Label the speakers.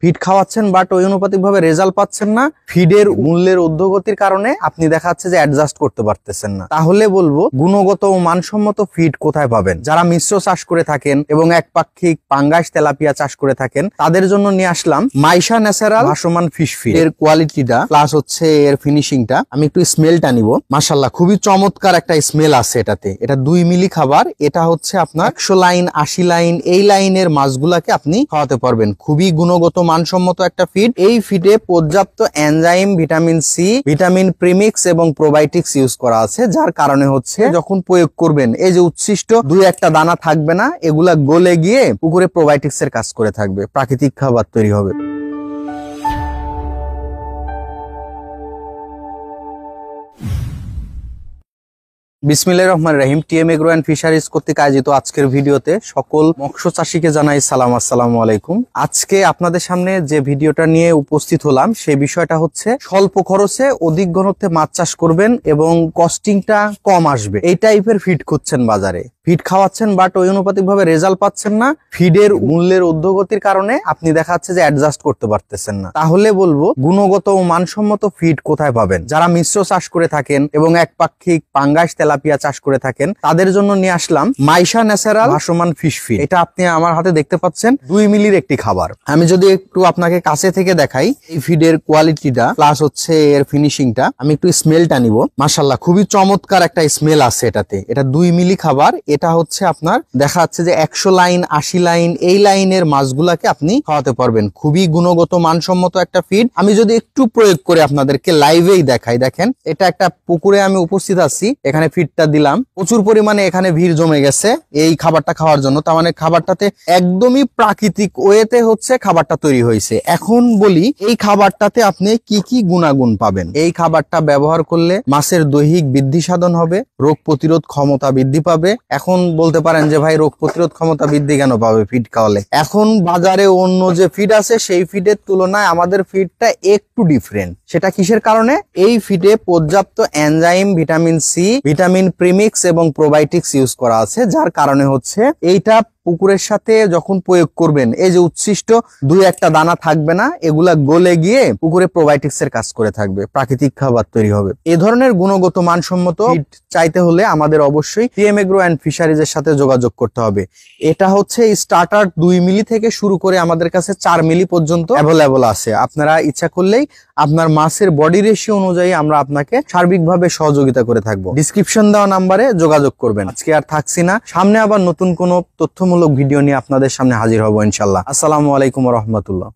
Speaker 1: Feed খাওয়াচ্ছেন but ওই অনুপাতিক ভাবে রেজাল্ট পাচ্ছেন না, ফিডের মূল্যের ঊর্ধ্বগতির কারণে আপনি দেখা যাচ্ছে যে অ্যাডজাস্ট করতে পারতেছেন না, তাহলে বলবো গুণগত ও মানসম্মত ফিড কোথায় পাবেন। যারা মিশ্র চাষ করে থাকেন এবং একপাক্ষিক পাঙ্গাস তেলাপিয়া চাষ করে থাকেন তাদের জন্য নিয়ে আসলাম মাইশা ন্যাচারাল ভাসমান ফিশ ফিড। এর কোয়ালিটিটা প্লাস হচ্ছে এর ফিনিশিংটা, আমি একটু স্মেলটা নিব। মাশাআল্লাহ খুবই চমৎকার একটা স্মেল আছে এটাতে। এটা 2 মিলি খাবার, এটা হচ্ছে আপনার 100 লাইন 80 লাইন এই লাইনের মাছগুলাকে আপনি খাওয়াতে পারবেন। খুবই গুণগত মানসম্মত একটা ফিড। এই ফিডে পর্যাপ্ত enzyme, vitamin C, vitamin premix এবং প্রোবায়োটিক্স ইউজ করা আছে, যার কারণে হচ্ছে যখন প্রয়োগ করবেন এই যে উচ্ছিষ্ট 2-1টা দানা থাকবে না, এগুলা গলে গিয়ে পুকুরে প্রোবায়োটিক্স এর কাজ করে থাকবে, প্রাকৃতিক খাবার তৈরি হবে। বিসমিল্লাহির রহমানির রহিম। টিএম এগ্রো এন্ড ফিশারিজ কর্তৃক আয়োজিত আজকের ভিডিওতে সকল মৎস্য চাষীকে জানাই সালাম, আসসালামু আলাইকুম। আজকে আপনাদের সামনে যে ভিডিওটা নিয়ে উপস্থিত হলাম সেই বিষয়টা হচ্ছে স্বল্প খরচে অধিক ঘনত্বে মাছ চাষ করবেন এবং কস্টিংটা কম আসবে, এই টাইপের ফিড খুঁজছেন বাজারে। ফিড খাওয়াচ্ছেন বাট ওই অনুপাতিক ভাবে রেজাল্ট পাচ্ছেন না, ফিডের মূল্যের ঊর্ধ্বগতির কারণে আপনি দেখা যাচ্ছে যে অ্যাডজাস্ট করতে পারতেছেন না, তাহলে বলবো গুণগত ও মানসম্মত ফিড কোথায় পাবেন। যারা মিশ্র চাষ করে থাকেন এবং একপাক্ষিক পাঙ্গাস তেলাপিয়া চাষ করে থাকেন তাদের জন্য নিয়ে আসলাম মাইশা ন্যাচারাল ভাসমান ফিশ ফিড। এটা আপনি আমার হাতে দেখতে পাচ্ছেন 2 মিলির একটি খাবার। আমি যদি একটু আপনাকে কাছে থেকে দেখাই এই ফিডের কোয়ালিটিটা প্লাস হচ্ছে এর ফিনিশিংটা, আমি একটু স্মেলটা নিব। মাশাআল্লাহ খুবই চমৎকার একটা স্মেল আছে এটাতে। এটা 2 মিলি খাবার, এটা হচ্ছে আপনার দেখা যাচ্ছে যে 100 লাইন 80 লাইন এই লাইনের মাছগুলাকে আপনি খাওয়াতে পারবেন। খুবই গুণগত মানসম্মত একটা ফিড। আমি যদি একটু প্রয়োগ করে আপনাদেরকে লাইভেই দেখাই, দেখেন এটা একটা পুকুরে আমি উপস্থিত আছি, এখানে ফিডটা দিলাম, প্রচুর পরিমাণে এখানে ভিড় জমে গেছে এই খাবারটা খাওয়ার জন্য। তার মানে খাবারটাতে একদমই প্রাকৃতিক ওয়েতে হচ্ছে খাবারটা তৈরি হয়েছে। এখন বলি এই খাবারটাতে আপনি কি কি গুণাগুণ পাবেন। এই খাবারটা ব্যবহার করলে মাছের দৈহিক বৃদ্ধি সাধন হবে, রোগ প্রতিরোধ ক্ষমতা বৃদ্ধি পাবে। এখন বলতে পারেন যে ভাই রোগ প্রতিরোধ ক্ষমতা বৃদ্ধি কেন পাবে ফিড খাওয়ালে? এখন বাজারে অন্য যে ফিড আছে সেই ফিডের তুলনায় আমাদের ফিডটা একটু ডিফারেন্ট। সেটা কিসের কারণে? এই ফিডে পর্যাপ্ত enzyme, vitamin C, vitamin premix এবং প্রোবায়োটিক্স ইউজ করা আছে, যার কারণে হচ্ছে এইটা পুকুরের সাথে যখন প্রয়োগ করবেন এই যে উচ্ছিষ্ট 2-1টা দানা থাকবে না, এগুলা গলে গিয়ে পুকুরে প্রোবায়োটিক্স এর কাজ করে থাকবে, প্রাকৃতিক খাবার তৈরি হবে। এই ধরনের গুণগত মানসম্মত ফিড চাইতে হলে আমাদের অবশ্যই টিএম এগ্রো এন্ড ফিশারিজ এর সাথে যোগাযোগ করতে হবে। এটা হচ্ছে স্টার্টার 2 মিলি থেকে শুরু করে আমাদের কাছে 4 মিলি পর্যন্ত অ্যাভেলেবল আছে। আপনারা ইচ্ছা করলেই আপনার মাছের বডি রেশিও অনুযায়ী আমরা আপনাকে সার্বিকভাবে সহযোগিতা করে থাকবো। ডিসক্রিপশন দেওয়া নাম্বারে যোগাযোগ করবেন। আজকে আর থাকছি না, সামনে আবার নতুন কোনো তথ্যমূলক ভিডিও নিয়ে আপনাদের সামনে হাজির হব ইনশাআল্লাহ। আসসালামু আলাইকুম ওয়া রাহমাতুল্লাহ।